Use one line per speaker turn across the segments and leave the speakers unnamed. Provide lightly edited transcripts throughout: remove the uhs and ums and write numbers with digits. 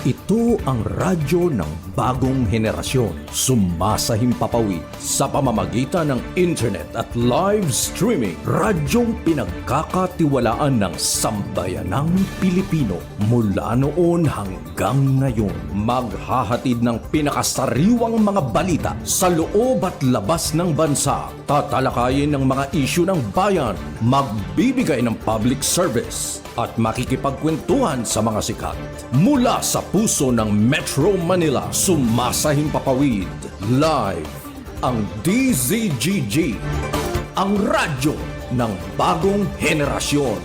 Ito ang radyo ng bagong henerasyon. Sumasahimpapawid sa pamamagitan ng internet at live streaming. Radyong pinagkakatiwalaan ng sambayanang Pilipino. Mula noon hanggang ngayon, maghahatid ng pinakasariwang mga balita sa loob at labas ng bansa. Tatalakayin ng mga isyu ng bayan. Magbibigay ng public service at makikipagkwentuhan sa mga sikat. Mula sa puso ng Metro Manila, sumasahimpapawid live ang DZGG, ang radyo ng bagong henerasyon.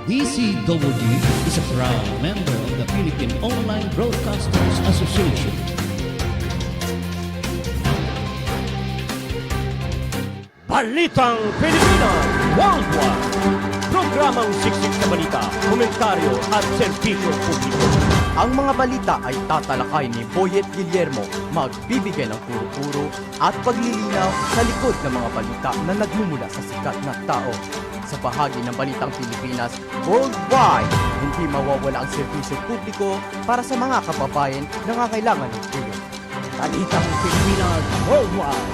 DCWD is a proud member of the Philippine Online Broadcasters Association.
Balitang Pilipinas Worldwide. Programang siksik na balita, komentaryo at serbisyo publiko.
Ang mga balita ay tatalakay ni Boyet Guillermo, magbibigay ng puro-puro at paglilinaw sa likod ng mga balita na nagmumula sa sikat na tao. Sa bahagi ng Balitang Pilipinas Worldwide, hindi mawawala ang serbisyo publiko para sa mga kababayan na nangangailangan ng tulong.
Balitang Pilipinas Worldwide.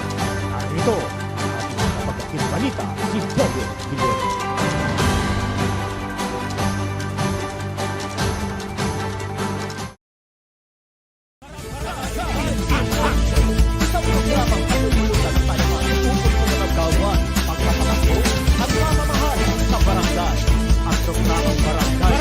Narito ang balita si Boyet Guillermo. Isang programang katululutan sa Taiwan ukol sa mga gawan, pagpapalako at pamamahal sa barangay. Ang programang barangay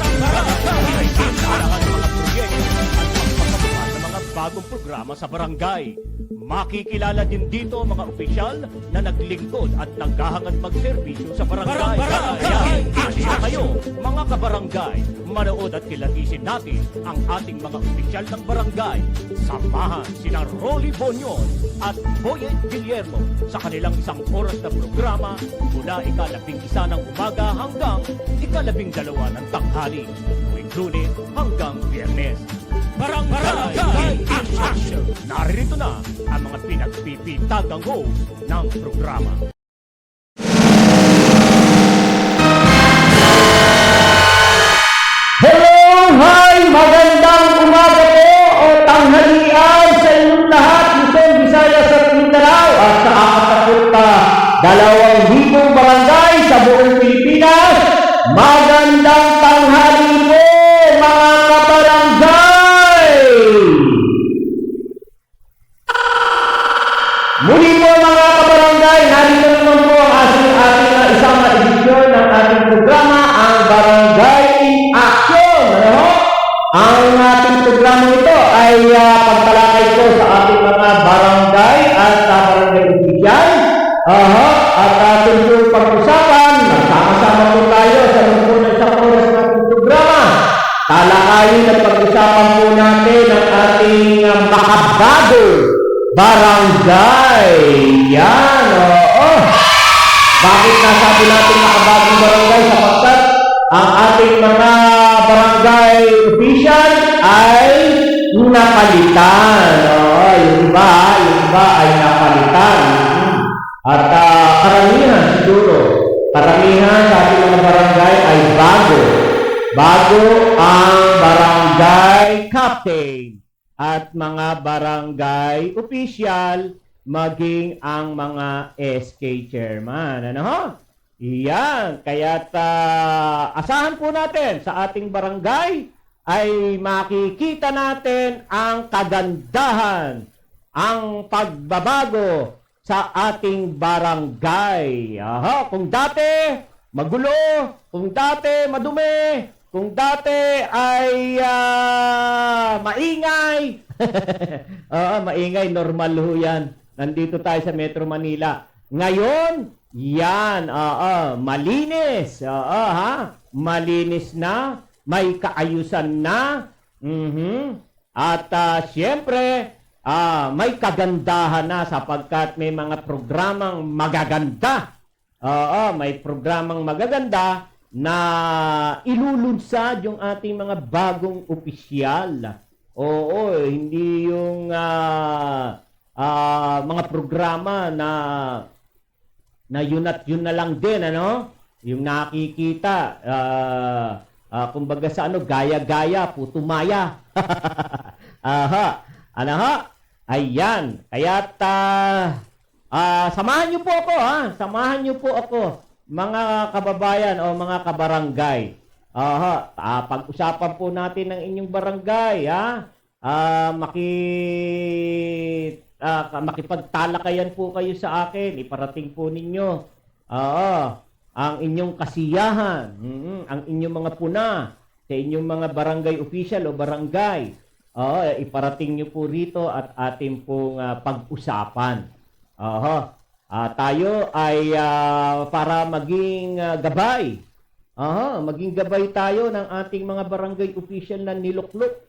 ay kailangan ng mga proyekto at pagpapatupad ng mga bagong programa sa barangay. Makikilala din dito ang mga opisyal na naglingkod at naghahangad magserbisyo sa barangay. Kaya, halina kayo, mga kabarangay, manood at kilatisin natin ang ating mga opisyal ng barangay. Samahan sina Rolly Bonyon at Boyet Guillermo sa kanilang isang oras na programa mula ika-11 ng umaga hanggang ika-12 ng tanghali. Tuwing Lunes hanggang Biyernes. Barangay in Action! Narito na ang mga pinagpipitagang host ng programa.
Hello! Hi! Magandang umaga po o tanghalian sa inyong lahat, Luzon, Visayas at Mindanao at sa 42,000 barangay sa buong Pilipinas. Magandang tanghali po mga kabarangay! Muli po mga kabarangay, narito naman po ang ating isang edisyon ng ating programa, ang Barangay in Action. Ano? Ang ating programa ito ay pagtalakay ko sa ating mga barangay at barangay opisyal. At ating yung pag-usapan, nagsama-sama po tayo sa lungkunan sa oras ng programa. Talakayin at pag-usapan po natin ang ating makabago barangay. Yan, oo. Bakit nasabi natin makabagong barangay? Sapagkat ang ating mga barangay official ay napalitan. Oo, yung iba ay napalitan. At karamihan sa ating mga barangay ay bago. Bago ang barangay captain at mga barangay official, maging ang mga SK chairman. Ano ho? Iyan. Kaya't asahan po natin sa ating barangay ay makikita natin ang kagandahan, ang pagbabago sa ating barangay. Kung dati magulo, kung dati madumi, kung dati ay maingay, maingay, normal ho yan. Nandito tayo sa Metro Manila. Ngayon, yan, malinis. Malinis na, may kaayusan na. At siyempre, may kagandahan na sapagkat may mga programang magaganda. May programang magaganda na ilulunsad yung ating mga bagong opisyal. Oo, hindi yung mga programa na yun at yun na lang din, ano? yung nakikita, kumbaga sa ano, gaya-gaya, putumaya. Aha, ano ho? Ayan, kaya't samahan niyo po ako, ha? Samahan niyo po ako, mga kababayan o mga kabarangay. Aha, pag-usapan po natin ng inyong barangay, ha? Makipagtalakayan po kayo sa akin, iparating po ninyo. Ang inyong kasiyahan, ang inyong mga puna sa inyong mga barangay official o barangay. Iparating nyo po rito at ating pong pag-usapan. Tayo ay para maging gabay. Maging gabay tayo ng ating mga barangay official na niluklok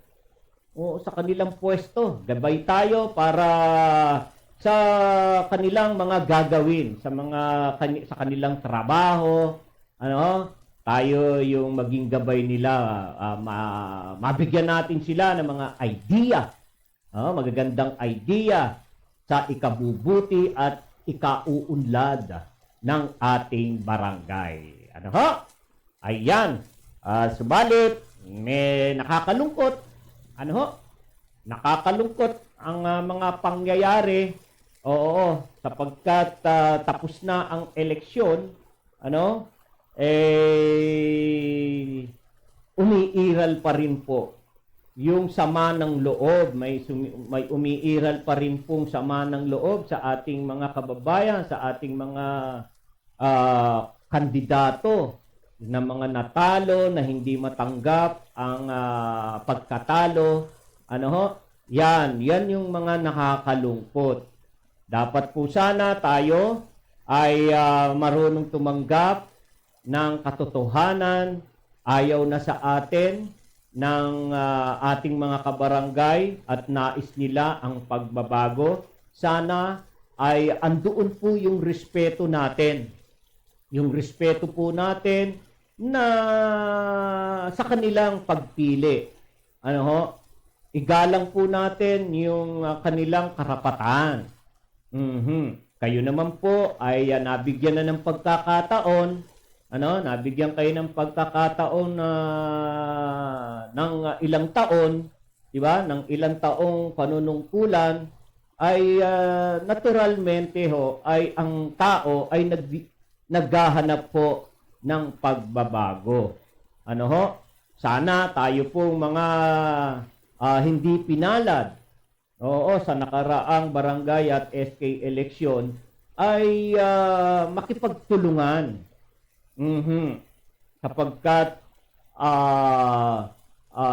sa kanilang pwesto. Gabay tayo para sa kanilang mga gagawin, sa kanilang trabaho, tayo yung maging gabay nila, mabigyan natin sila ng mga idea, magagandang idea sa ikabubuti at ikauunlad ng ating barangay. Ano ho? Ayan. Subalit, may nakakalungkot. Ano ho? Nakakalungkot ang mga pangyayari. Oo, sapagkat tapos na ang eleksyon, umiiral pa rin po yung sama ng loob. May umiiral pa rin pong sama ng loob sa ating mga kababayan, sa ating mga kandidato na mga natalo, na hindi matanggap ang pagkatalo. Yan yung mga nakakalungkot. Dapat po sana tayo ay marunong tumanggap ng katotohanan. Ayaw na sa atin ng ating mga kabarangay at nais nila ang pagbabago. Sana ay andoon po yung respeto natin. Yung respeto po natin na sa kanilang pagpili. Igalang po natin yung kanilang karapatan. Kayo naman po ay nabigyan na ng pagkakataon, nabigyan kayo ng pagkakataon ng ilang taon, di ba? Ng ilang taong panunungkulan ay naturalmente ay ang tao ay naghahanap po ng pagbabago. Sana tayo po mga hindi pinalad sa nakaraang barangay at SK eleksyon ay makipagtulungan. Sapagkat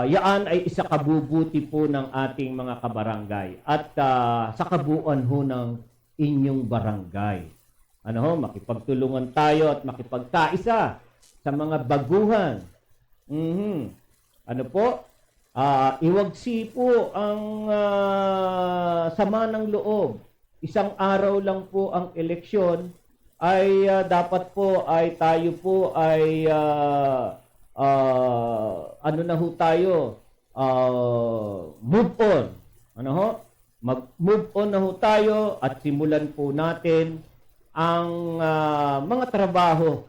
yaan ay isa kabubuti po ng ating mga kabarangay at sa kabuuan ho ng inyong barangay. Makipagtulungan tayo at makipagkaisa sa mga baguhan. Iwagsi po ang sama ng loob. Isang araw lang po ang eleksyon, ay dapat po ay tayo po ay move on. Mag-move on na ho tayo at simulan po natin ang mga trabaho.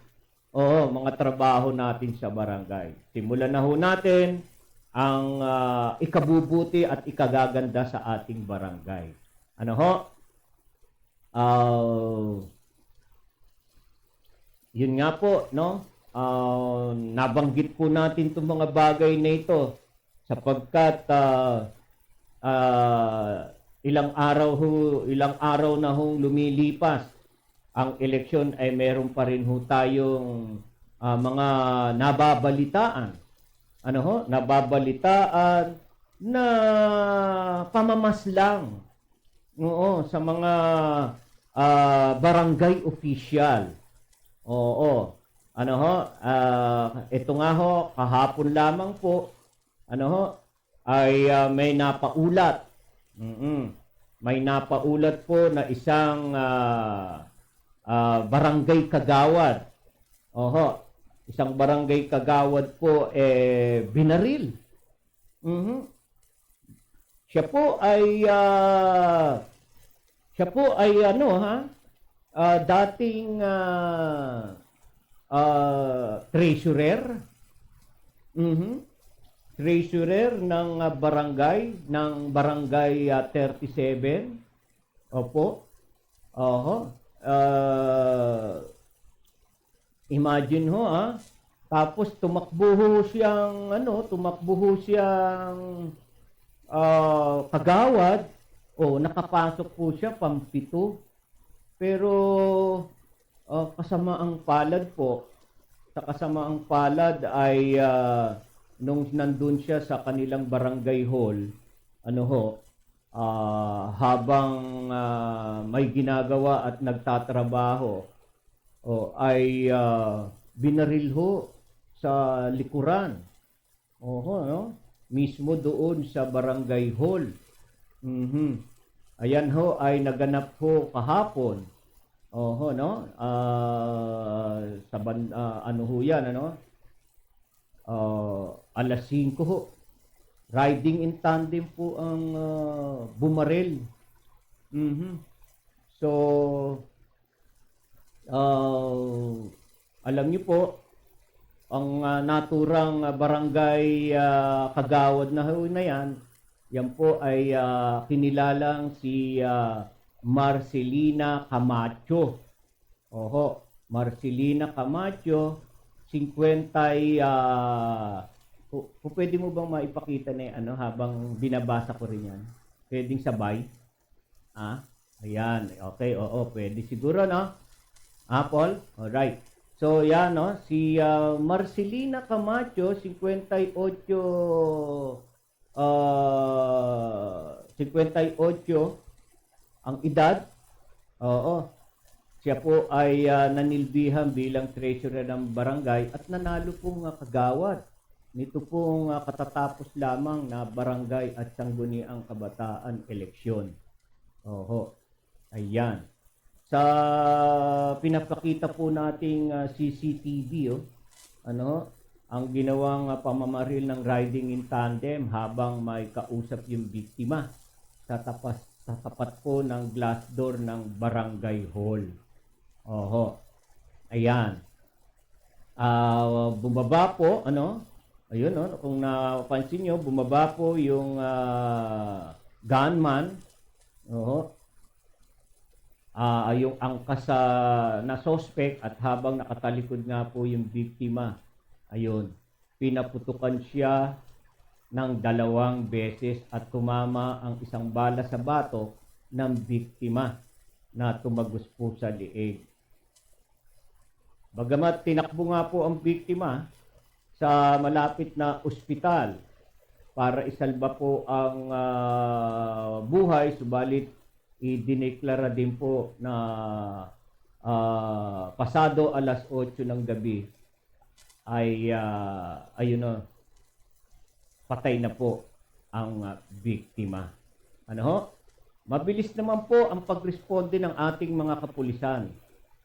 Mga trabaho natin sa barangay. Simulan na ho natin ang ikabubuti at ikagaganda sa ating barangay. Yun nga po, nabanggit po natin itong mga bagay na ito sapagkat ilang araw na hong lumilipas ang eleksyon ay meron pa rin ho tayong mga nababalitaan. Nababalitaan na pamamaslang sa mga barangay official. Ito nga ho, kahapon lamang po, ay may napaulat. May napaulat po na isang barangay kagawad. Isang barangay kagawad po binaril. Siya po ay dating treasurer. Treasurer ng barangay 37. Opo. Oho. Imagine ho, tapos tumakbo ho siyang kagawad. Nakapasok po siya pampito. Pero kasamaang palad po. Sa kasamaang palad ay nung nandun siya sa kanilang barangay hall, habang may ginagawa at nagtatrabaho, ay binaril ho sa likuran. Mismo doon sa barangay hall. Ayan ho ay naganap ho kahapon. Alas 5 ho. Riding in tandem po ang bumaril. So, alam niyo po, ang naturang barangay kagawad na yan po ay kinilalang si Marcelina Camacho. Marcelina Camacho, 50 pwede mo bang maipakita na habang binabasa ko rin yan? Pwedeng sabay? Ayan. Okay, pwede siguro, no? Paul? Alright. So, yan, no? Si Marcelina Camacho, 58 ang edad. Siya po ay nanilbihan bilang treasurer ng barangay at nanalo pong kagawad. Nito pong katatapos lamang na barangay at sangguniang kabataan eleksyon. Ayan. Sa pinapakita po nating CCTV, ang ginawang pamamaril ng riding in tandem habang may kausap yung biktima sa tapat po ng glass door ng barangay hall. Ayan. Bumaba po, ayun, kung napansin nyo, bumaba po yung gunman. Yung angkas na suspect at habang nakatalikod nga po yung biktima, ayun, pinaputukan siya ng 2 beses at tumama ang isang bala sa batok ng biktima na tumagos po sa liig. Bagamat tinakbo nga po ang biktima sa malapit na ospital para isalba po ang buhay, subalit idineklara din po na pasado alas 8 ng gabi ay patay na po ang biktima. Mabilis naman po ang pagresponde ng ating mga kapulisan.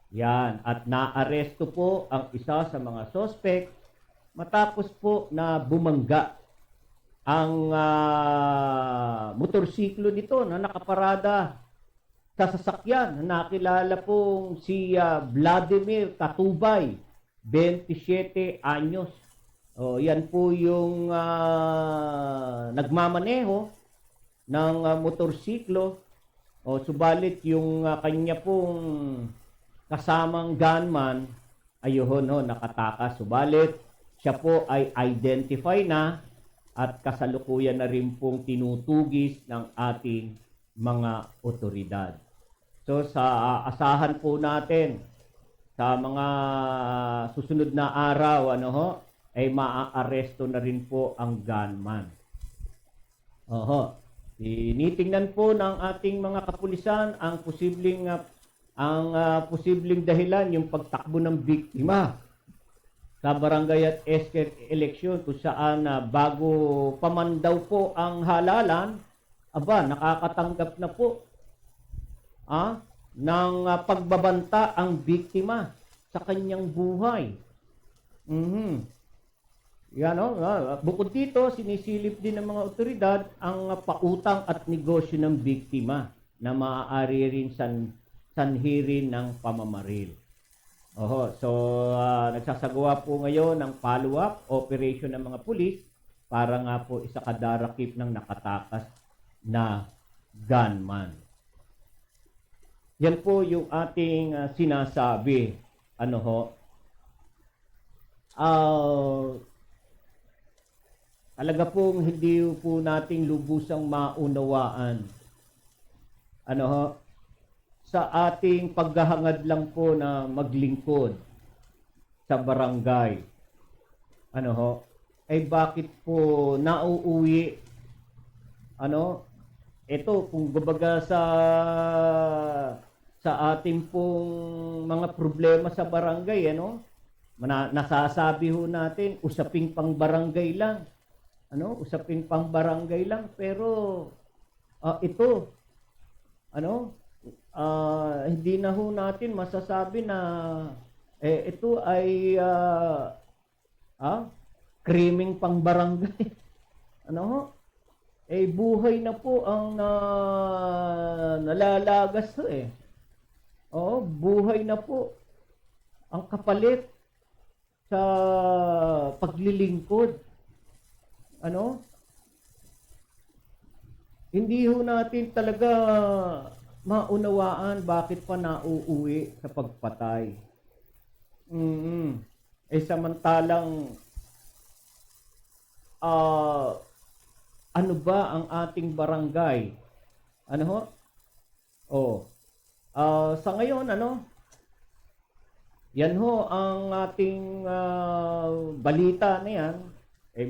Yan, at naaresto po ang isa sa mga suspect matapos po na bumangga ang motorsiklo nito na nakaparada sa sasakyan na nakilala pong si Vladimir Katubay, 27 anyos. Yan po yung nagmamaneho ng motorsiklo. Subalit yung kanya pong kasamang gunman, nakatakas. Subalit siya po ay identify na at kasalukuyan na rin pong tinutugis ng ating mga otoridad. So sa asahan po natin sa mga susunod na araw, ay maaaresto na rin po ang gunman. Tinitingnan po ng ating mga kapulisan ang posibleng dahilan yung pagtakbo ng biktima sa barangay at escort eleksyon kung saan bago pamandaw po ang halalan, nakakatanggap na po ng pagbabanta ang biktima sa kanyang buhay. Bukod dito, sinisilip din ng mga otoridad ang pautang at negosyo ng biktima na maaari rin sanhirin ng pamamaril. Oho, so nagsasagawa po ngayon ng follow-up operation ng mga pulis para nga po isakadarakip ng nakatakas na gunman. Yan po yung ating sinasabi. Ano ho? Talaga pong hindi po nating lubusang maunawaan. Ano ho? Sa ating paghahangad lang po na maglingkod sa barangay. Ano ho? Ay bakit po nauuwi? Ano? Ito, kung babaga sa ating pong mga problema sa barangay, ano? Nasasabi ho natin, usaping pang barangay lang. Ano? Usaping pang barangay lang. Pero, ito, ano? Hindi na ho natin masasabi na ito ay krimeng pang barangay. Ano ho? Buhay na po ang nalalagas to eh. Oo, buhay na po ang kapalit sa paglilingkod. Ano? Hindi ho natin talaga maunawaan bakit pa nauuwi sa pagpatay. Samantalang ano ba ang ating barangay? Ano ho? Sa ngayon, ano? Yan ho ang ating balita na yan.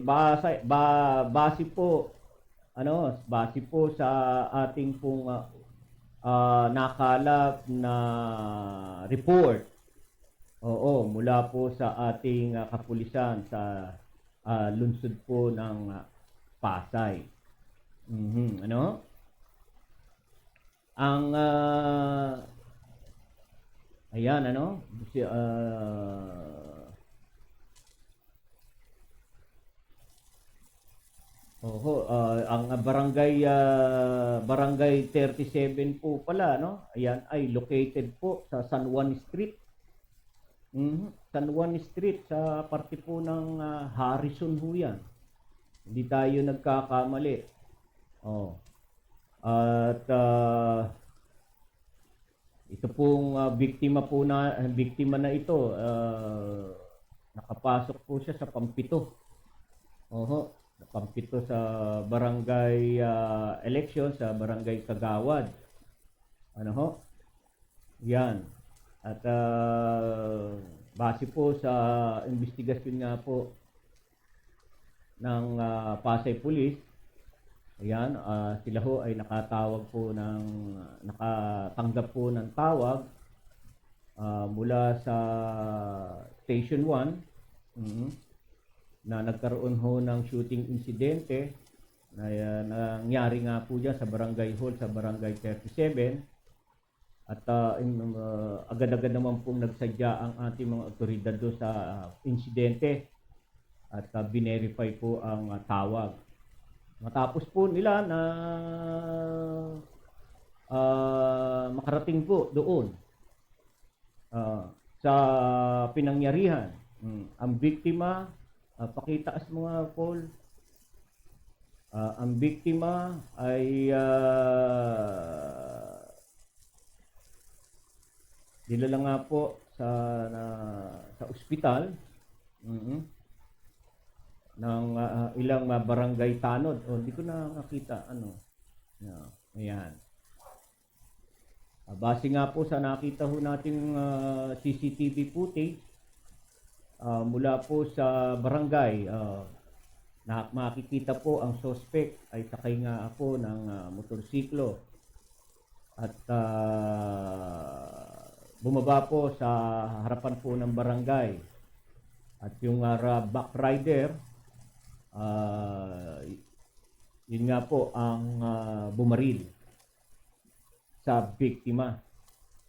Base po sa ating pong nakalap na report. Oo, mula po sa ating kapulisan sa lungsod po ng Pasay. Ano? Ang ayan, ano? Ang barangay 37 po pala, no? Ayan ay located po sa San Juan Street. San Juan Street sa parte po ng Harrison ho yan. Hindi tayo nagkakamali. At ito pong biktima na ito, nakapasok po siya sa Pampito. Pampito sa barangay election sa barangay Kagawad. Ano ho? Yan. At base po sa investigasyon nga po ng Pasay Police, ayan, sila ho ay nakatanggap po ng tawag mula sa Station 1 na nagkaroon ho ng shooting insidente na nangyari nga po dyan sa barangay hall sa barangay 37 at agad-agad naman pong nagsadya ang ating mga otoridad do sa insidente at binerify po ang tawag. Matapos po nila na makarating po doon sa pinangyarihan. Ang biktima, pakitaas mga Paul, ang biktima ay dinala nga po sa ospital ng ilang barangay tanod. Hindi ko na nakita ayan. Base nga po sa nakita ho nating CCTV footage mula po sa barangay, makikita po ang suspect ay sakay nga po ng motorsiklo at bumaba po sa harapan po ng barangay at yung back rider yun nga po ang bumaril sa biktima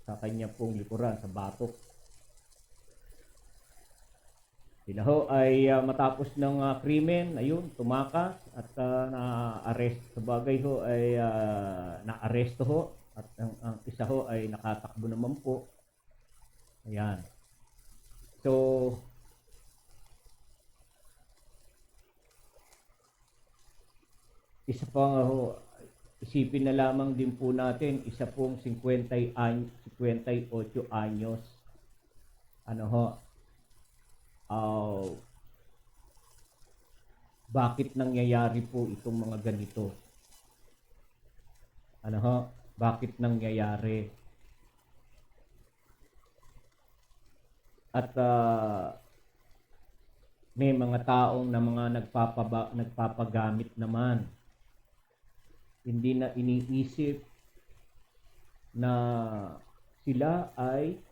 sa kanya pong likuran sa batok. Sila ho ay matapos ng krimen, ayun, tumakas at na-arrest. Sa bagay ho ay na-arresto ho at ang isa ho ay nakatakbo naman po. Ayan. So, isa pa nga ho, isipin na lamang din po natin, isa pong 58 anyos, ano ho, bakit nangyayari po itong mga ganito? Ano ho, bakit nangyayari? At may mga taong na mga nagpapagamit naman. Hindi na iniisip na sila ay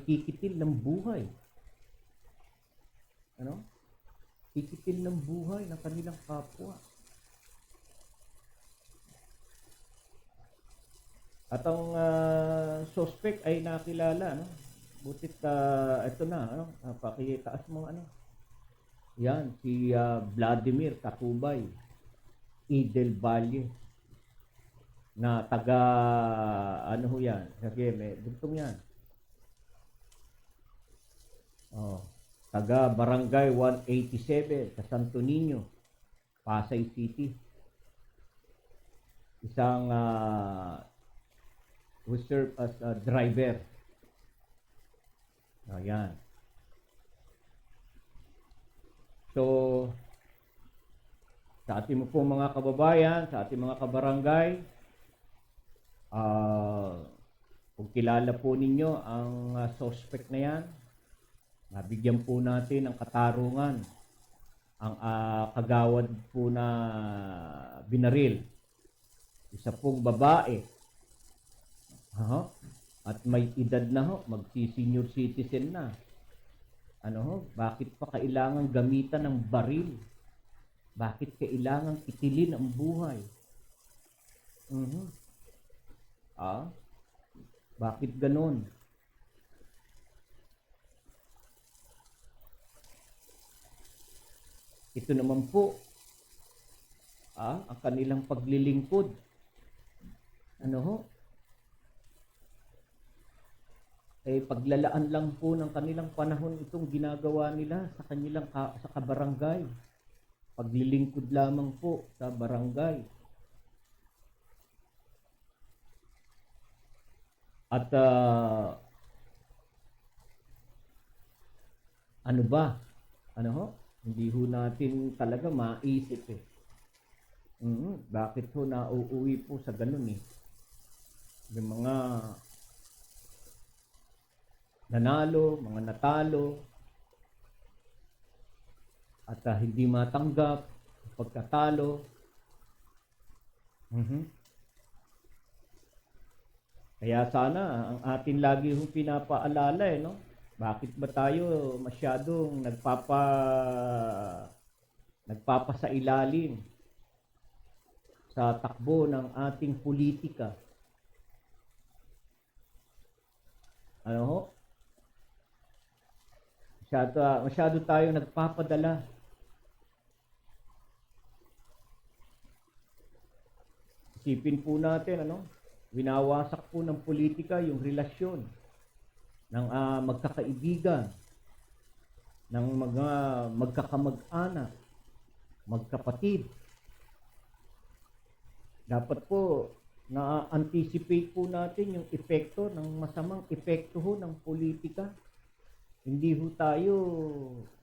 kikitil ng buhay. Ano? Kikitil ng buhay ng kanilang kapwa. At ang suspect ay nakilala, no? Butit ito na, ano? Pakitaas mo ano. Yan, si Vladimir Katubay, Idel Valle, na taga, ano ho yan, kasi may dugtong yan. Oh, taga Barangay 187 sa Santo Niño, Pasay City. Isang who served as a driver. Ayan. So, sa ating po mga kababayan, sa ating mga kabarangay, kung kilala po ninyo ang suspect na yan, nabigyan po natin ng katarungan ang kagawad po na binaril. Isa pong babae. At may edad na ho, magsi-senior citizen na. Ano ho, bakit pa kailangan gamitan ng baril? Bakit kailangan itilin ang buhay? Bakit ganon? Ito naman po, ang kanilang paglilingkod. Ano ho? Paglalaan lang po ng kanilang panahon itong ginagawa nila sa kanilang sa kabarangay. Paglilingkod lamang po sa barangay. At ano ba? Ano ho? Hindi ho natin talaga maisip Bakit ho nauuwi po sa ganun Yung mga nanalo, mga natalo, at hindi matanggap pagkatalo. Kaya sana ang atin lagi hong pinapaalala no? Bakit ba tayo masyadong nagpapasailalim sa takbo ng ating politika? Ano ho? Masyado tayo nagpapadala. Isipin po natin, winawasak po ng politika yung relasyon ng magkakaibigan, ng mga magkakamag-anak, magkapatid. Dapat po na-anticipate po natin yung epekto ng masamang epekto ho ng politika. Hindi ho tayo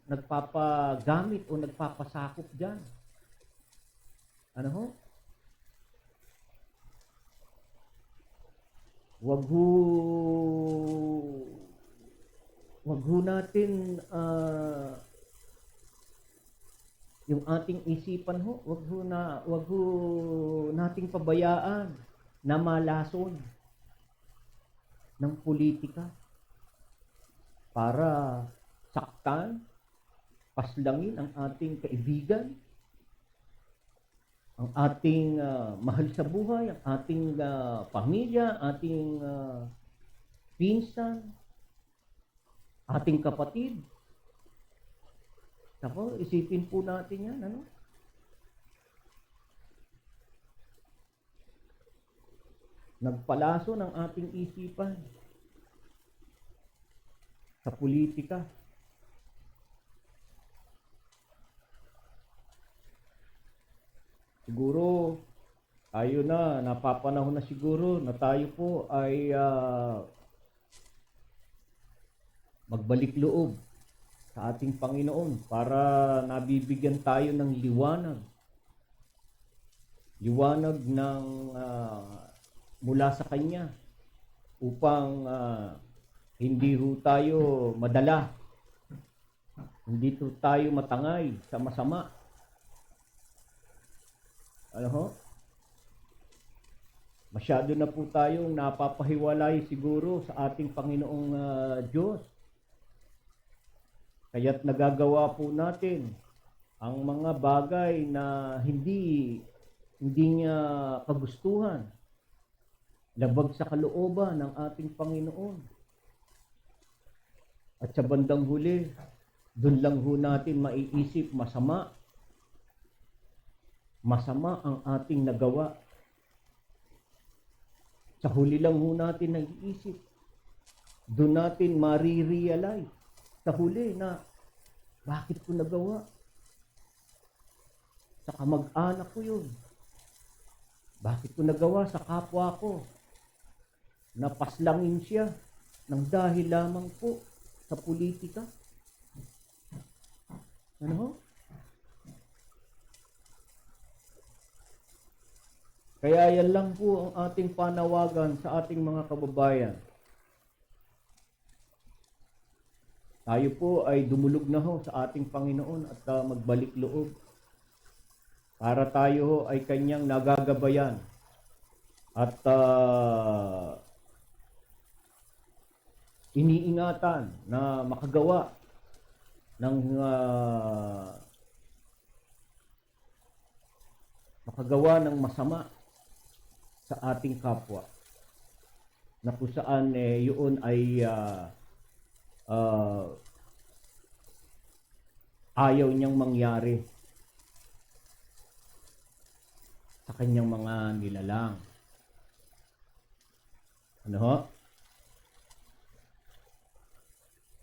nagpapagamit o nagpapasakop dyan. Ano ho? Wag ho natin yung ating isipan ho, wag ho nating pabayaan na malason ng politika para saktan, paslangin ang ating kaibigan, ang ating mahal sa buhay, ang ating pamilya, ating pinsan, ating kapatid. Ako, isipin po natin yan, nagpalaso ng ating isipan sa politika. Siguro, tayo na, napapanahon na siguro na tayo po ay magbalik loob sa ating Panginoon para nabibigyan tayo ng liwanag. Liwanag ng mula sa Kanya upang hindi ho tayo madala. Hindi ho tayo matangay sa masama. Ano ho? Masyado na po tayong napapahiwalay siguro sa ating Panginoong Diyos. Kaya't nagagawa po natin ang mga bagay na hindi niya kagustuhan. Labag sa kalooban ng ating Panginoon. At sa bandang huli, doon lang ho natin maiisip masama. Masama ang ating nagawa. Sa huli lang ho natin nag-iisip. Doon natin marirealize sa huli na bakit ko nagawa? Sa kamag-anak ko yun. Bakit ko nagawa sa kapwa ko? Napaslangin siya ng dahil lamang po sa politika. Ano ho? Kaya yan lang po ang ating panawagan sa ating mga kababayan. Tayo po ay dumulog na ho sa ating Panginoon at magbalik loob para tayo ho ay Kanyang nagagabayan at iniingatan na makagawa ng masama sa ating kapwa, na kung saan yun ay ayaw niyang mangyari sa kanyang mga nilalang. Ano ho?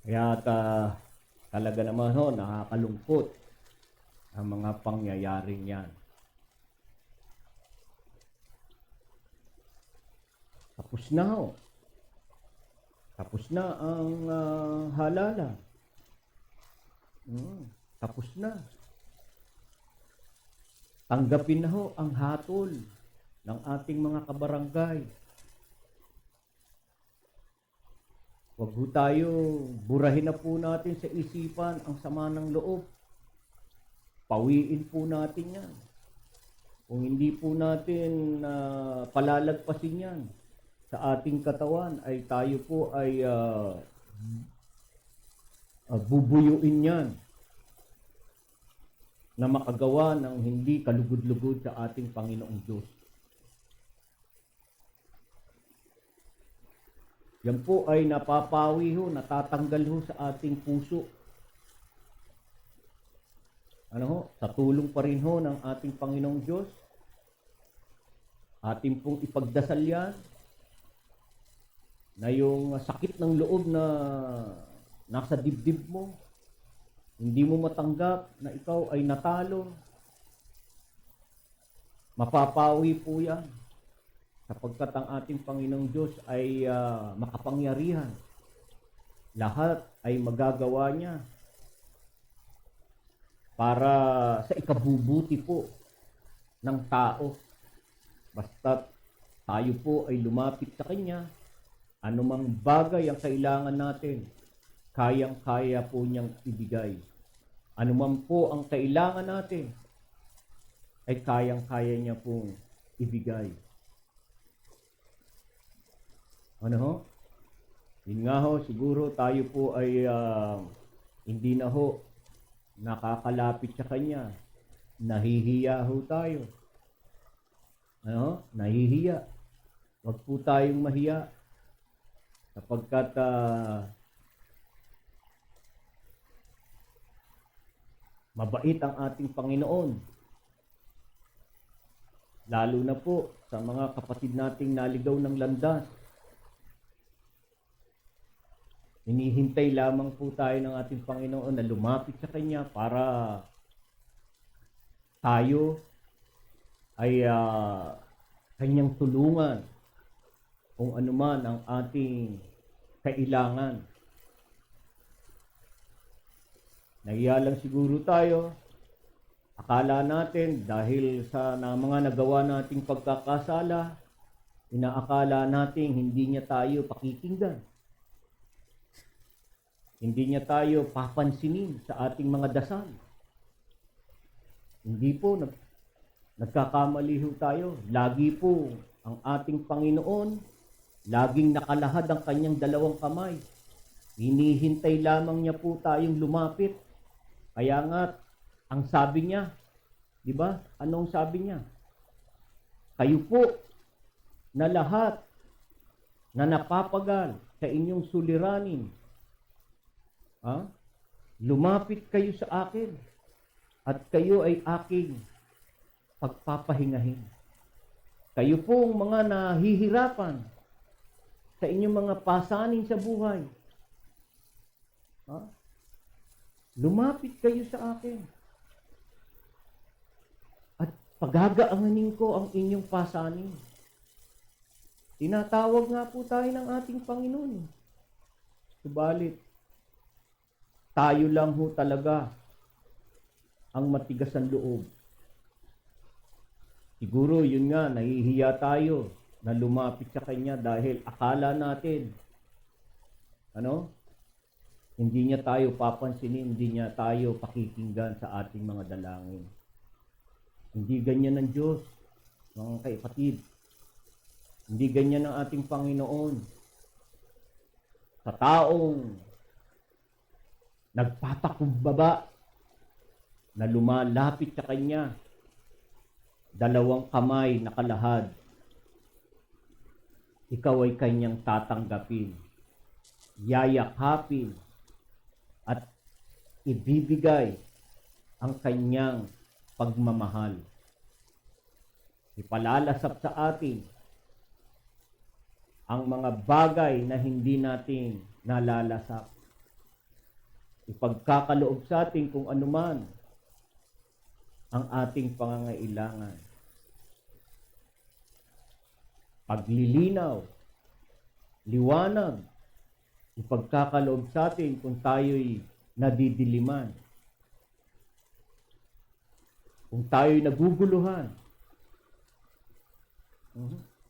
Kaya talaga naman ho, nakakalungkot ang mga pangyayaring yan. Tapos na ho. Tapos na ang halala. Tapos na. Tanggapin na ho ang hatol ng ating mga kabarangay. Huwag ho tayo, burahin na po natin sa isipan ang sama ng loob. Pawiin po natin yan. Kung hindi po natin palalagpasin yan sa ating katawan, ay tayo po ay bubuyuin yan na makagawa ng hindi kalugod-lugod sa ating Panginoong Diyos. Yan po ay napapawi ho, natatanggal ho sa ating puso. Ano ho? Sa tulong pa rin ho ng ating Panginoong Diyos. Ating pong ipagdasal yan na yung sakit ng loob na nasa dibdib mo, hindi mo matanggap na ikaw ay natalo, mapapawi po yan sapagkat ang ating Panginoong Diyos ay makapangyarihan. Lahat ay magagawa niya para sa ikabubuti po ng tao. Basta tayo po ay lumapit sa Kanya, anumang bagay ang kailangan natin, kayang-kaya po niyang ibigay. Anuman po ang kailangan natin, ay kayang-kaya niya pong ibigay. Ano ho? Yun nga ho, siguro tayo po ay hindi na ho nakakalapit sa Kanya. Nahihiya ho tayo. Ano ho? Nahihiya. Huwag po tayong mahiya. Sapagkat mabait ang ating Panginoon. lalo na po sa mga kapatid nating naligaw ng landas. Hinihintay lamang po tayo ng ating Panginoon na lumapit sa Kanya para tayo ay Kanyang tulungan kung anuman ang ating kailangan. Nahiya lang siguro tayo. Akala natin dahil sa mga nagawa nating pagkakasala, inaakala natin hindi niya tayo pakikinggan. Hindi niya tayo papansinin sa ating mga dasal. Hindi po, nagkakamali ho tayo. Lagi po ang ating Panginoon, laging nakalahad ang kanyang dalawang kamay. Hinihintay lamang niya po tayong lumapit. Kaya nga, ang sabi niya, di ba? Anong sabi niya? Kayo po na lahat na napapagal sa inyong suliranin, lumapit kayo sa akin at kayo ay aking pagpapahingahin. Kayo pong mga nahihirapan sa inyong mga pasanin sa buhay, lumapit kayo sa akin at pagagaanganin ko ang inyong pasanin. Tinatawag nga po tayo ng ating Panginoon. Subalit, tayo lang ho talaga ang matigas ang loob. Siguro yun nga, nahihiya tayo na lumapit sa Kanya dahil akala natin, hindi niya tayo papansinin, hindi niya tayo pakikinggan sa ating mga dalangin. Hindi ganyan ang Diyos, mga kapatid. Hindi ganyan ang ating Panginoon. Sa taong nagpapakumbaba na lumalapit sa Kanya, dalawang kamay nakalahad, ikaw ay Kanyang tatanggapin, yayakapin, at ibibigay ang Kanyang pagmamahal. Ipalalasap sa atin ang mga bagay na hindi natin nalalasap. Ipagkakaloob sa atin kung anuman ang ating pangangailangan. Paglilinaw, liwanag, ipagkakaloob sa atin kung tayo'y nadidiliman. Kung tayo'y naguguluhan,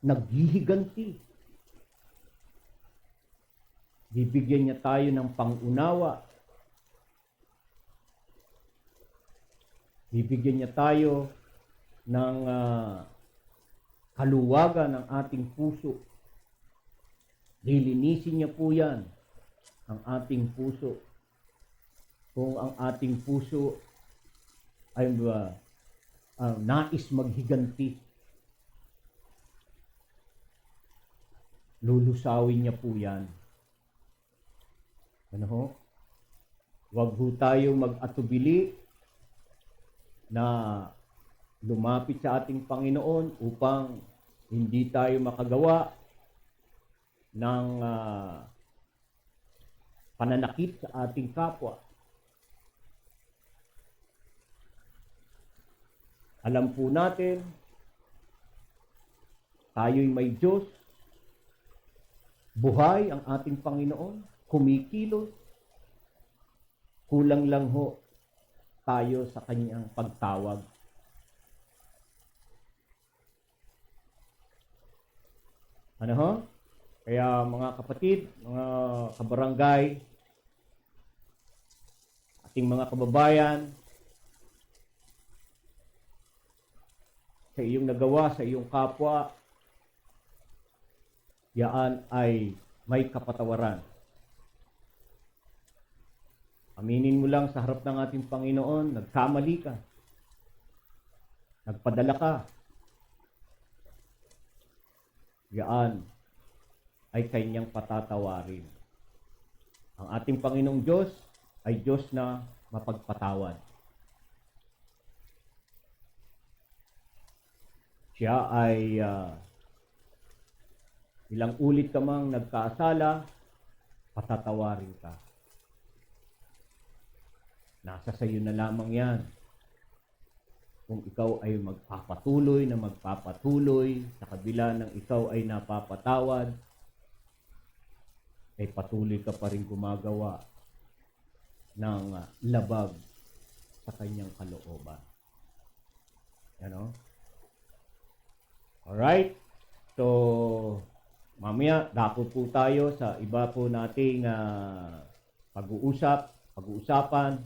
naghihiganti, bibigyan niya tayo ng pangunawa. Bibigyan niya tayo ng kaluwagan ng ating puso. Lilinisin niya po yan, ang ating puso. Kung ang ating puso ay nais maghiganti, lulusawin niya po yan. Huwag ho tayo mag-atubili na lumapit sa ating Panginoon upang hindi tayo makagawa ng pananakit sa ating kapwa. Alam po natin, tayo'y may Diyos, buhay ang ating Panginoon, kumikilos, kulang lang ho tayo sa Kanyang pagtawag. Kaya mga kapatid, mga kabarangay, ating mga kababayan, sa iyong nagawa, sa iyong kapwa, yaan ay may kapatawaran. Aminin mo lang sa harap ng ating Panginoon, nagkamali ka. Nagpadala ka. Yaan ay Kanyang patatawarin. Ang ating Panginoong Diyos ay Diyos na mapagpatawad. siya ay ilang ulit ka mang nagkasala, patatawarin ka. Nasa sayo na lamang yan. Kung ikaw ay magpapatuloy sa kabila ng ikaw ay napapatawad, ay patuloy ka pa rin gumagawa ng labag sa kanyang kalooban. Ano? Alright? So, mamaya, dako po tayo sa iba po nating pag-uusapan.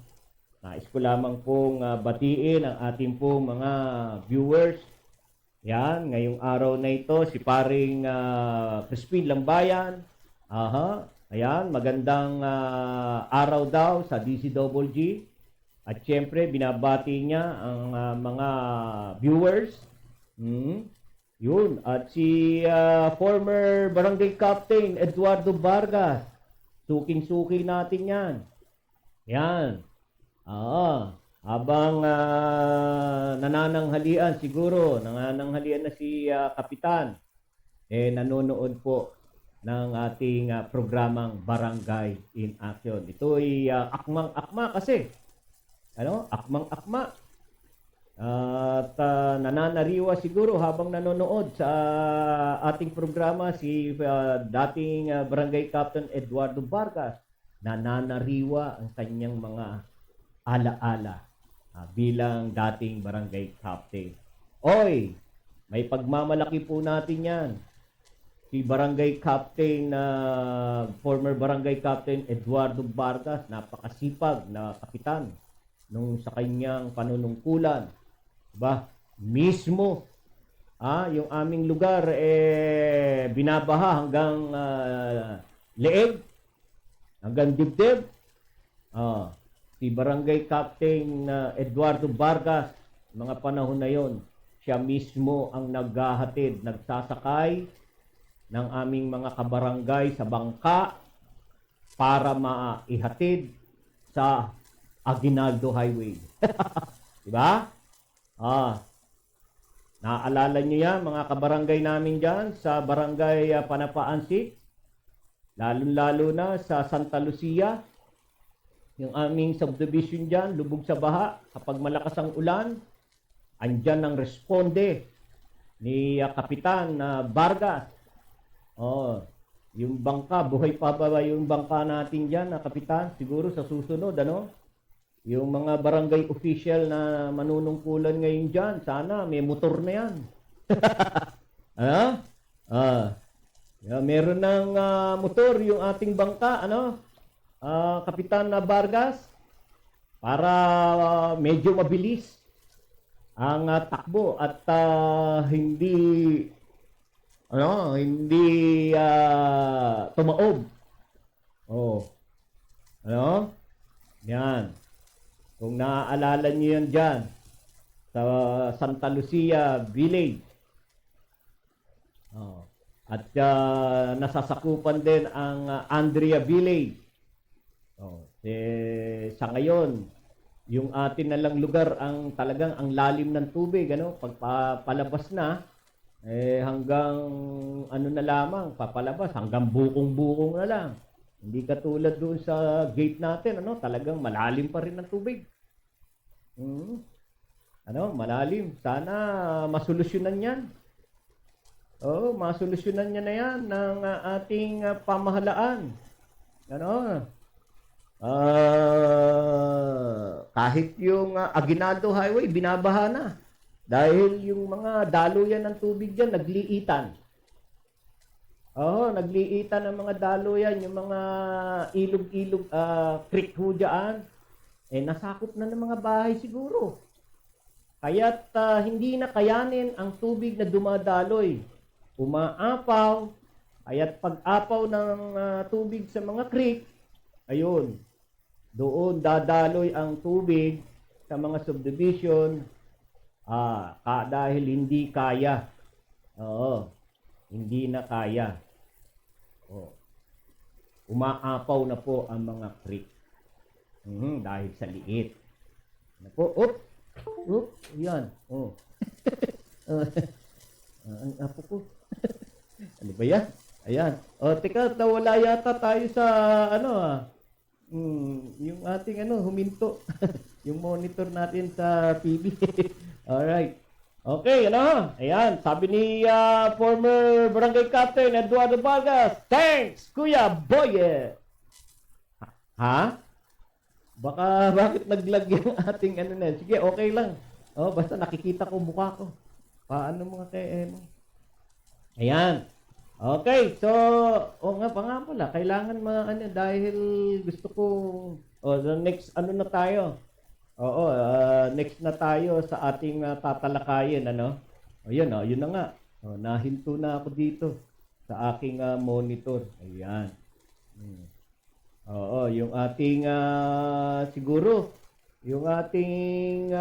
Nais ko lamang pong batiin ang ating pong mga viewers. Yan, ngayong araw na ito, si paring Crispin Lambayan. Ayan, magandang araw daw sa DCWG. At syempre, binabati niya ang mga viewers. Yun, at si former Barangay Captain Eduardo Vargas. Suking-suki natin yan. Yan. Habang nanananghalian na si Kapitan, nanonood po ng ating programang Barangay in Action. Ito ay akmang-akma kasi. Akmang-akma. At nananariwa siguro habang nanonood sa ating programa si dating Barangay Captain Eduardo Vargas. Nananariwa ang kanyang mga alaala bilang dating barangay captain. Oy, may pagmamalaki po natin yan. Si barangay captain, former barangay captain Eduardo Vargas, napakasipag na kapitan nung sa kanyang panunungkulan. Mismo, yung aming lugar binabaha hanggang leeg, hanggang dibdib. Si Barangay Captain Eduardo Vargas, mga panahon na yon, siya mismo ang naghahatid, nagsasakay ng aming mga kabarangay sa bangka para maihatid sa Aguinaldo Highway. Diba? Naalala niyo yan, mga kabarangay namin dyan sa Barangay Panapaansik, lalo-lalo na sa Santa Lucia. Yung aming subdivision dyan, lubog sa baha. Kapag malakas ang ulan, andyan ang responde ni Kapitan Vargas. Yung bangka, buhay pa ba yung bangka natin dyan, Kapitan? Siguro sa susunod, yung mga barangay official na manunungkulan ngayon dyan, sana may motor na yan. Meron ng motor yung ating bangka, Kapitan Vargas, para medyo mabilis ang takbo at hindi tumaob. Yan. Kung naaalala niyo yan dyan sa Santa Lucia Village. At nasasakupan din ang Andrea Village. Sa ngayon, yung atin na lang lugar ang talagang ang lalim ng tubig, pag palabas na, hanggang na lamang, papalabas, hanggang bukong-bukong na lang. Hindi katulad doon sa gate natin, talagang malalim pa rin ang tubig. Malalim. Sana masolusyonan yan. Masolusyonan niya na yan ng ating pamahalaan. Kahit yung Aguinaldo Highway, binabaha na. Dahil yung mga daluyan ng tubig dyan, nagliitan. Nagliitan ng mga daluyan, yung mga ilog-ilog, creek ho dyan. Nasakop na ng mga bahay siguro. Kaya't hindi na kayanin ang tubig na dumadaloy. Umaapaw, kaya't pag-apaw ng tubig sa mga creek, ayun, doon dadaloy ang tubig sa mga subdivision dahil hindi kaya. Hindi na kaya. Umaapaw na po ang mga creek. Dahil sa liit. Yan. Ang apo ko. Ano ba yan? Ayan. O, teka, nawala yata tayo sa, yung ating, huminto. Yung monitor natin sa TV. Alright. Okay, Ayan, sabi ni former Barangay Captain Eduardo Vargas, thanks, Kuya Boye. Ha? Bakit naglag yung ating na? Sige, okay lang. Basta nakikita ko mukha ko. Paano mga KM? Ayan. Okay, so, pa nga pala, kailangan dahil gusto ko, the next, na tayo? Next na tayo sa ating tatalakayin, yun na nga. Nahinto na ako dito sa aking monitor. Ayan. Yung ating, siguro, yung ating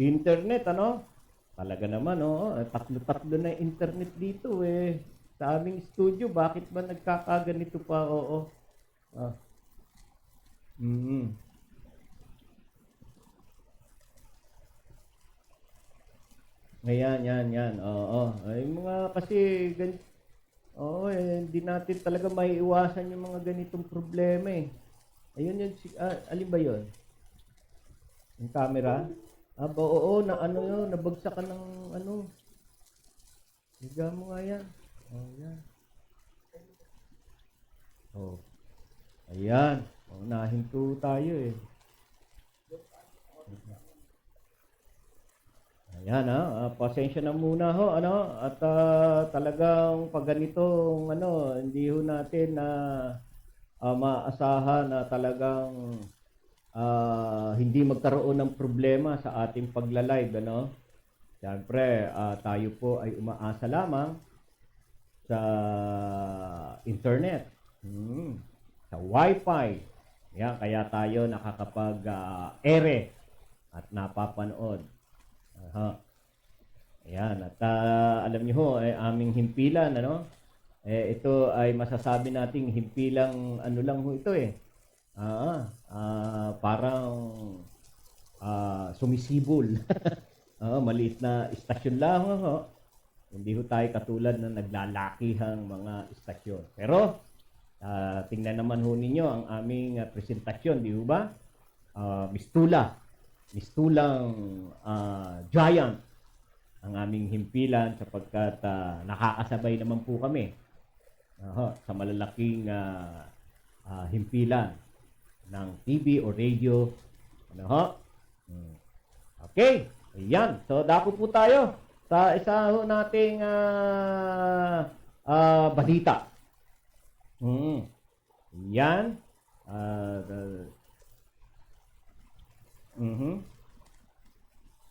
internet, Talaga naman, tatlo-tatlo na internet dito, sa aming studio. Bakit ba nagkakaganito pa, Ayan, yan. Ay, mga kasi, hindi natin talaga maiiwasan yung mga ganitong problema, Ayun yun, alin ba yun? Yung camera? Nabagsakan ng Higa mo nga yan. Yan. Ayan. Nahinto tayo, Ayan, pasensya na muna ho, at talagang pag ganitong, hindi ho natin na maasahan na talagang hindi magkaroon ng problema sa ating pagla-live, Siyempre, tayo po ay umaasa lamang sa internet, sa wifi. Yan, kaya tayo nakakapag-ere at napapanood. Ayan, at alam niyo ho, aming himpilan, ito ay masasabi nating himpilang lang ho ito, parang sumisibol. Maliit na istasyon lang ho. Hindi ho tayo katulad na naglalakihang mga istasyon. Pero, tingnan naman ho ninyo ang aming presentasyon, di ho ba? Mistulang giant ang aming himpilan sapagkat nakakasabay naman po kami sa malalaking himpilan ng TV o radio. Okay, ayan. So, dako po tayo sa isa ho nating balita. Yan.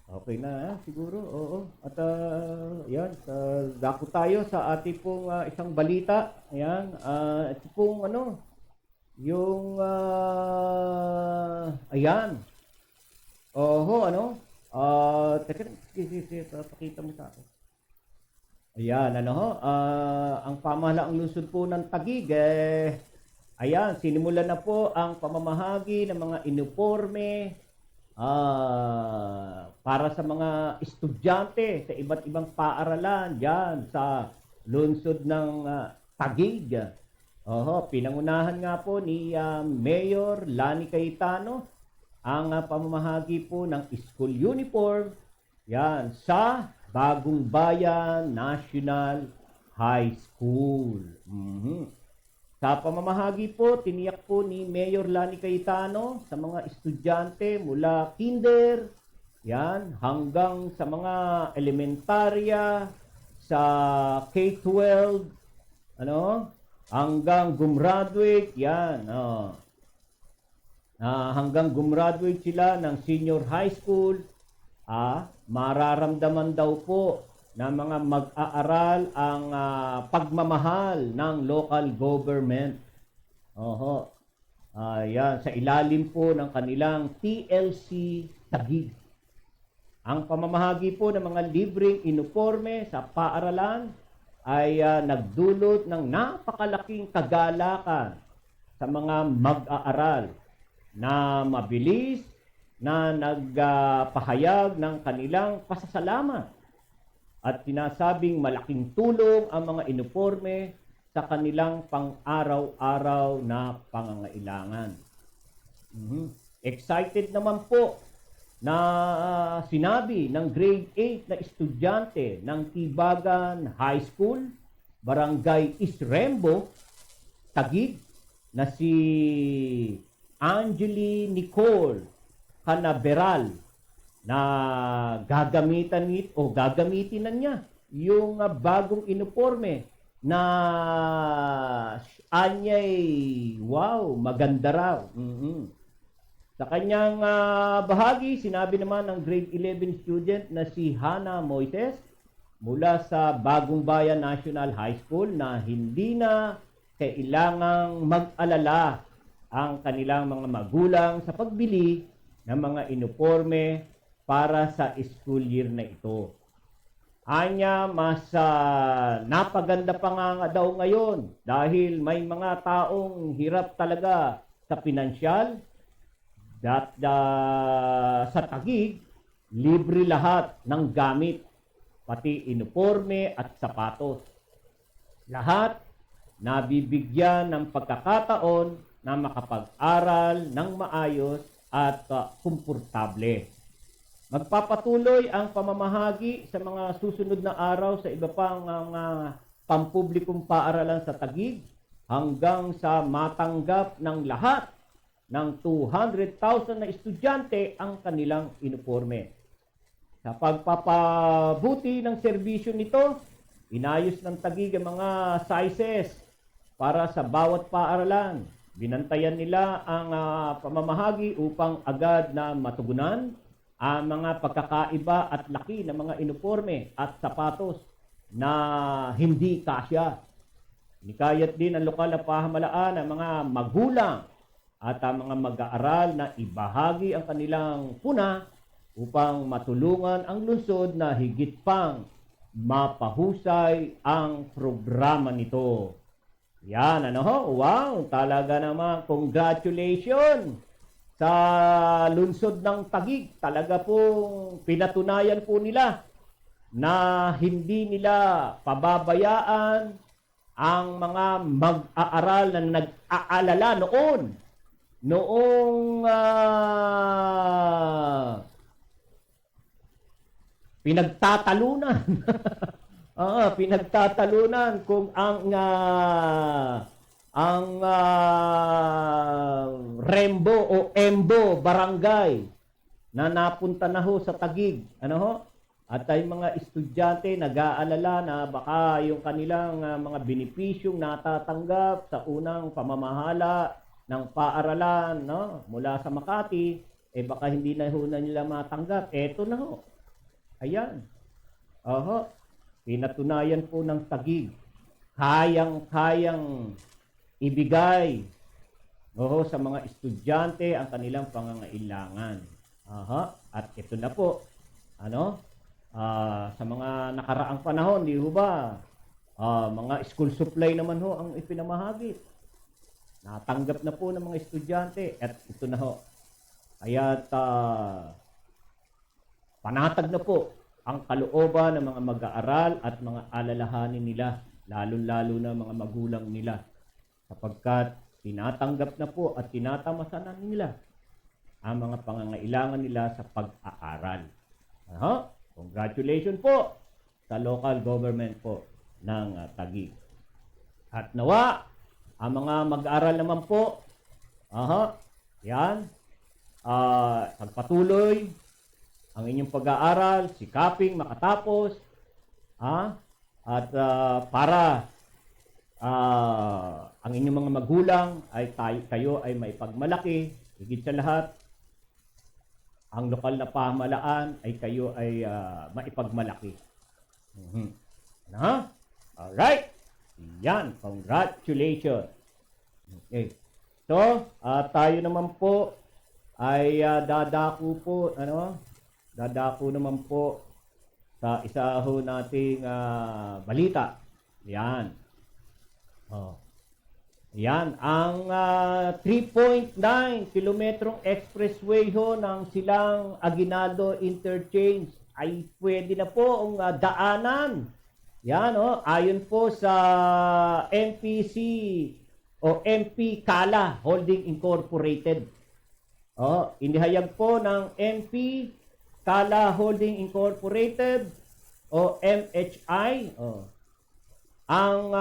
Okay na, siguro. Oo. At yan, dako tayo sa ating pong isang balita. Ayan. Ito pong yung ayan. Teka, pakita mo sa akin. Ayan, ang pamahalaang lungsod po ng Taguig, ayan, sinimulan na po ang pamamahagi ng mga uniforme para sa mga estudyante sa iba't ibang paaralan dyan sa lungsod ng Taguig. Pinangunahan nga po ni Mayor Lani Cayetano ang pamamahagi po ng school uniform yan sa Bagong Bayan National High School. Sa pamamahagi po, tiniyak po ni Mayor Lani Cayetano sa mga estudyante mula kinder yan hanggang sa mga elementarya, sa K-12, hanggang gumraduate yan. Hanggang gumraduate sila ng senior high school, mararamdaman daw po ng mga mag-aaral ang pagmamahal ng local government. Yan, sa ilalim po ng kanilang TLC Taguig. Ang pamamahagi po ng mga libreng uniforme sa paaralan ay nagdulot ng napakalaking kagalakan sa mga mag-aaral na mabilis na nagpahayag ng kanilang pasasalamat at sinasabing malaking tulong ang mga uniforme sa kanilang pang-araw-araw na pangangailangan. Excited naman po na sinabi ng grade 8 na estudyante ng Tibagan High School, Barangay Isrembo, Taguig, na si Angeli Nicole Canaveral na gagamitin na niya yung bagong uniforme na anyay, wow, maganda raw. Sa kanyang bahagi, sinabi naman ng grade 11 student na si Hannah Moises mula sa Bagong Bayan National High School na hindi na kailangang mag-alala ang kanilang mga magulang sa pagbili ng mga uniforme para sa school year na ito. Anya, mas napaganda pa nga daw ngayon dahil may mga taong hirap talaga sa pinansyal. Sa Taguig, libre lahat ng gamit, pati uniforme at sapatos. Lahat nabibigyan ng pagkakataon na makapag-aral ng maayos at komportable. Magpapatuloy ang pamamahagi sa mga susunod na araw sa iba pang pampublikong paaralan sa Taguig hanggang sa matanggap ng lahat ng 200,000 na estudyante ang kanilang uniforme. Sa pagpapabuti ng serbisyo nito, inayos ng Taguig ang mga sizes para sa bawat paaralan. Binantayan nila ang pamamahagi upang agad na matugunan ang mga pagkakaiba at laki ng mga uniforme at sapatos na hindi kasya. Nikayat din ang lokal na pamahalaan ng mga magulang at ang mga mag-aaral na ibahagi ang kanilang puna upang matulungan ang lungsod na higit pang mapahusay ang programa nito. Yan, ano ho? Wow, talaga naman, congratulations sa lungsod ng Taguig. Talaga pong pinatunayan po nila na hindi nila pababayaan ang mga mag-aaral na nag-aalala noong pinagtatalunan. Pinagtatalunan kung ang Rembo o Embo barangay na napunta na ho sa Taguig. Ano ho? At ay mga estudyante nag-aalala na baka yung kanilang mga benepisyong natatanggap sa unang pamamahala ng paaralan, no, mula sa Makati, baka hindi na ho na nila matanggap. Eto na ho. Ayan. Pinatunayan po ng Taguig. Kayang-kayang ibigay sa mga estudyante ang kanilang pangangailangan. At ito na po. Sa mga nakaraang panahon, di ho ba? Mga school supply naman ho ang ipinamahagi. Natanggap na po ng mga estudyante at ito na ho. Kaya't panatag na po ang kalooban ng mga mag-aaral at mga alalahanin nila, lalo-lalo na mga magulang nila, sapagkat tinatanggap na po at tinatamasan na nila ang mga pangangailangan nila sa pag-aaral. Congratulations po sa local government po ng Taguig. At nawa, ang mga mag-aaral naman po, yan, pagpatuloy ang inyong pag-aaral, sikaping makatapos, at para ang inyong mga magulang ay kayo ay may pagmalaki, higit sa lahat, ang lokal na pamahalaan ay kayo ay maipagmalaki. Alright? Yan, congratulations. Okay. So, tayo naman po ay dadako naman po sa isa ho nating balita. Yan. Yan, ang 3.9 kilometrong expressway ho ng Silang Aguinaldo Interchange ay pwede na po ang daanan. Yan, ayon po sa MPC o MP Kala Holding Incorporated. Inihayag po ng MP Kala Holding Incorporated o MHI. Ang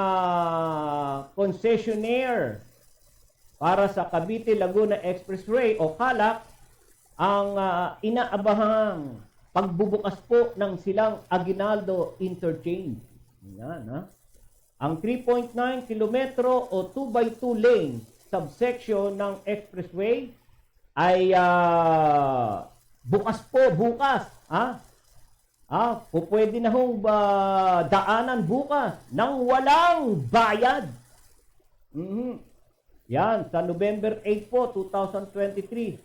concessionaire para sa Cavite Laguna Expressway o KALAC ang inaabahang pagbubukas po ng Silang Aguinaldo Interchange. Yan, Ang 3.9 kilometro o 2x2 lane subsection ng expressway ay bukas po, bukas. Pwede na hong daanan bukas nang walang bayad. Yan, sa November 8 po, 2023,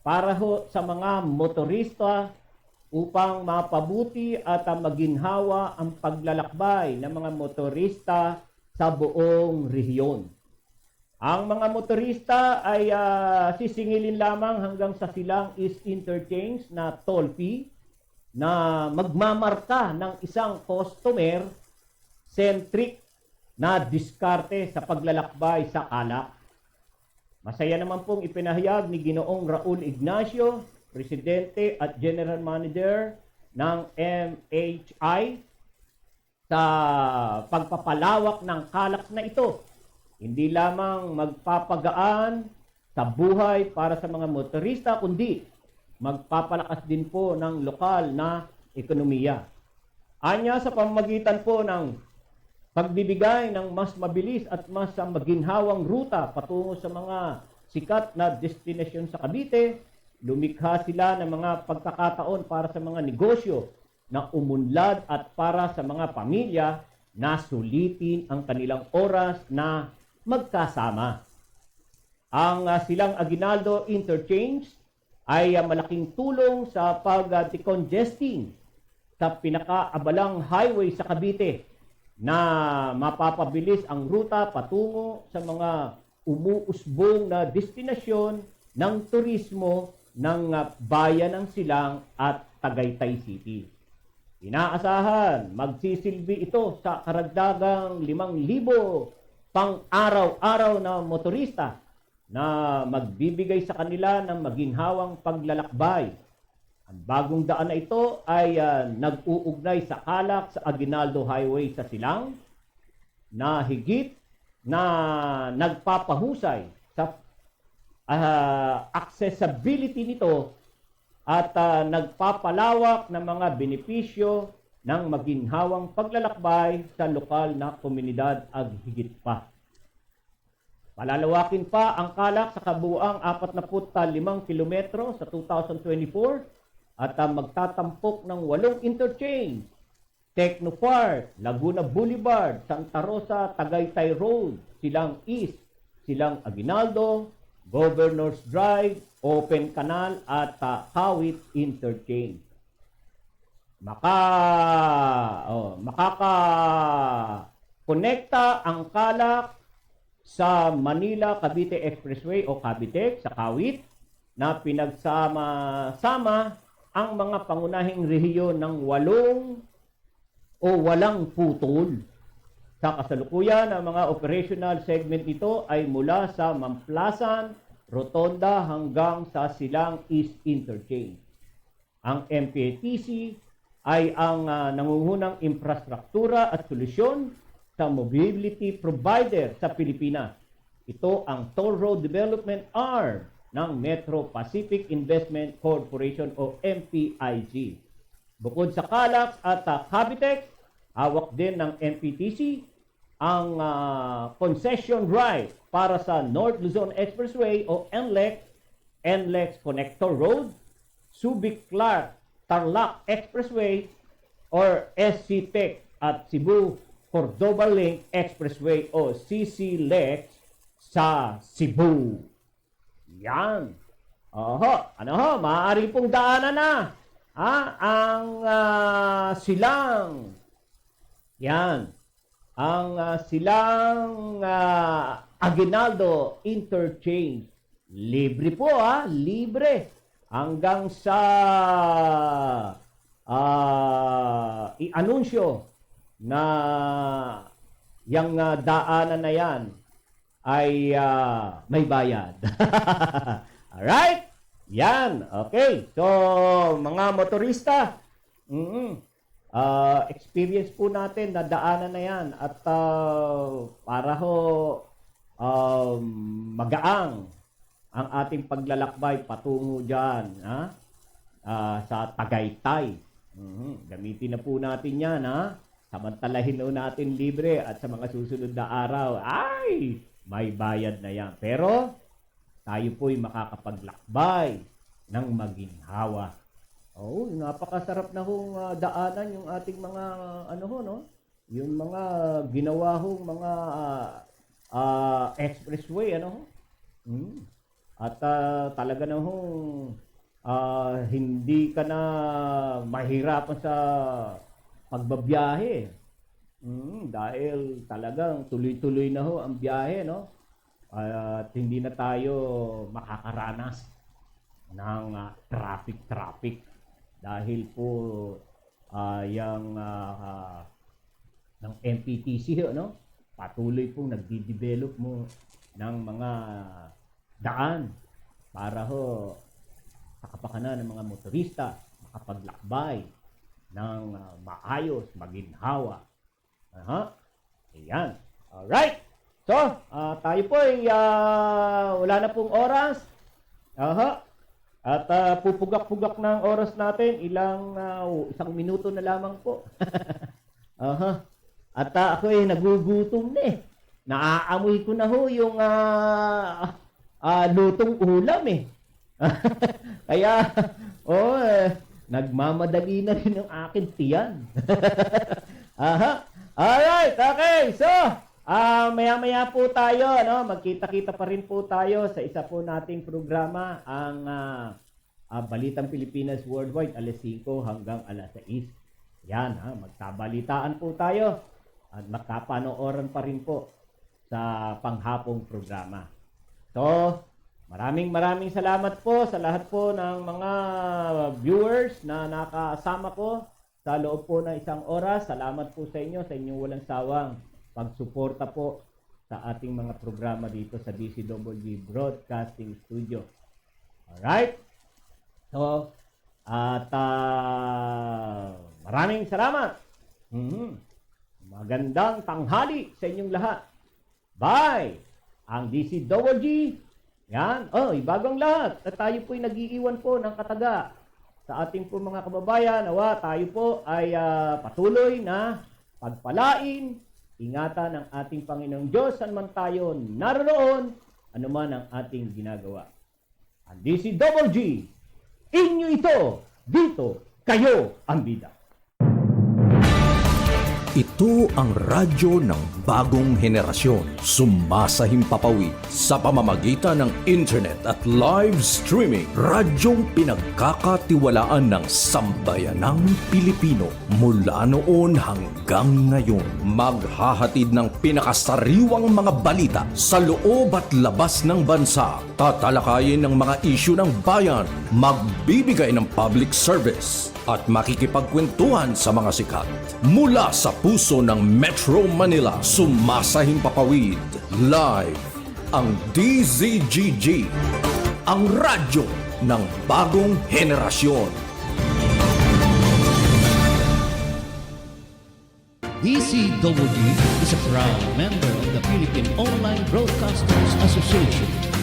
para ho sa mga motorista upang mapabuti at maginhawa ang paglalakbay ng mga motorista sa buong rehiyon. Ang mga motorista ay sisingilin lamang hanggang sa Silang East Interchange na toll fee na magmamarka ng isang customer-centric na diskarte sa paglalakbay sa KALAC. Masaya naman pong ipinahayag ni Ginoong Raul Ignacio, Presidente at General Manager ng MHI sa pagpapalawak ng KALAC na ito. Hindi lamang magpapagaan sa buhay para sa mga motorista, kundi magpapalakas din po ng lokal na ekonomiya. Anya sa pamamagitan po ng pagbibigay ng mas mabilis at mas maginhawang ruta patungo sa mga sikat na destinasyon sa Cavite, lumikha sila ng mga pagkakataon para sa mga negosyo na umunlad at para sa mga pamilya na sulitin ang kanilang oras na magkasama. Ang Silang Aguinaldo Interchange ay malaking tulong sa pag-decongesting sa pinakaabalang highway sa Cavite na mapapabilis ang ruta patungo sa mga umuusbong na destinasyon ng turismo ng bayan ng Silang at Tagaytay City. Inaasahan, magsisilbi ito sa karagdagang 5,000 pang-araw-araw na motorista na magbibigay sa kanila ng maginhawang paglalakbay. Ang bagong daan na ito ay nag-uugnay sa KALAC sa Aguinaldo Highway sa Silang na higit na nagpapahusay sa accessibility nito at nagpapalawak ng mga benepisyo ng maginhawang paglalakbay sa lokal na komunidad at higit pa. Palalawakin pa ang KALAC sa kabuuang 45 kilometro sa 2024 at magtatampok ng 8 interchange, Technopark, Laguna Boulevard, Santa Rosa, Tagaytay Road, Silang East, Silang Aguinaldo, Governors Drive, Open Canal at Kawit Interchange. Makaka-konekta ang KALAC sa Manila-Cavite Expressway o Cavite sa Kawit na pinagsama-sama ang mga pangunahing rehiyon ng walang putol. Sa kasalukuyan, ang mga operational segment nito ay mula sa Mamplasan, Rotonda hanggang sa Silang East Interchange. Ang MPATC ay ang nangungunang infrastruktura at solusyon sa mobility provider sa Pilipinas. Ito ang Toll Road Development Arm ng Metro Pacific Investment Corporation o MPIG. Bukod sa KALAC at Cavite, hawak din ng MPTC ang concession right para sa North Luzon Expressway o NLEX, NLEX Connector Road, Subic-Clark Tarlac Expressway or SCTEC at Cebu Cordoba Link Expressway o CCLEX sa Cebu. Yan. Maaari pong daanan na ang Silang. Yan. Ang Silang Aguinaldo Interchange. Libre po libre. Hanggang sa i-anunsyo na yung daanan na yan ay may bayad. Alright? Yan. Okay. So, mga motorista, experience po natin na daanan na yan at para ho magaang ang ating paglalakbay patungo dyan sa Tagaytay. Gamitin na po natin yan samantalahin na natin libre at sa mga susunod na araw ay may bayad na yan. Pero tayo po'y makakapaglakbay ng maginhawa. Oh, napakasarap na hong daanan yung ating mga yung mga ginawa hong mga expressway At talaga na hong hindi ka na mahirapan sa pagbabiyahe. Dahil talagang tuloy-tuloy na ho ang biyahe, at hindi na tayo makakaranas ng traffic dahil po yung ng MPTC patuloy pong nagdi-develop mo ng mga daan para ho sa kapakanan ng mga motorista makapaglakbay ng maayos, maginhawa. Ayan. Alright. So, tayo po ay wala na pong oras. At pupugak-pugak ng oras natin. Isang minuto na lamang po. At ako ay nagugutom na Naaamoy ko na ho yung lutong ulam Kaya, nagmamadali na rin ang akin tiyan. Alright, okay. So, maya-maya po tayo, magkita-kita pa rin po tayo sa isa po nating programa, ang Balitang Pilipinas Worldwide, alas 5 hanggang alas 6. Yan, magkabalitaan po tayo at magkapanooran pa rin po sa panghapong programa. So, maraming salamat po sa lahat po ng mga viewers na nakasama ko sa loob po ng isang oras. Salamat po sa inyo, sa inyong walang sawang pagsuporta po sa ating mga programa dito sa DCWG Broadcasting Studio. Alright? So, at maraming salamat. Magandang tanghali sa inyong lahat. Bye! Ang DCWG, yan, bagong lahat. At tayo po'y nag-iiwan po ng kataga sa ating po mga kababayan. Nawa, tayo po ay patuloy na pagpalain, ingatan ng ating Panginoong Diyos saan man tayo naroon, anuman ang ating ginagawa. Ang DCWG, inyo ito, dito, kayo ang bida.
Ito ang radyo ng bagong henerasyon. Sumasahimpapawid sa pamamagitan ng internet at live streaming. Radyong pinagkakatiwalaan ng sambayanang Pilipino. Mula noon hanggang ngayon, maghahatid ng pinakasariwang mga balita sa loob at labas ng bansa. Tatalakayin ng mga isyu ng bayan. Magbibigay ng public service at makikipagkwentuhan sa mga sikat. Mula sa puso ng Metro Manila, sumasahimpapawid live ang DZGG, ang radyo ng bagong henerasyon.
DCWG is a proud member of the Philippine Online Broadcasters Association.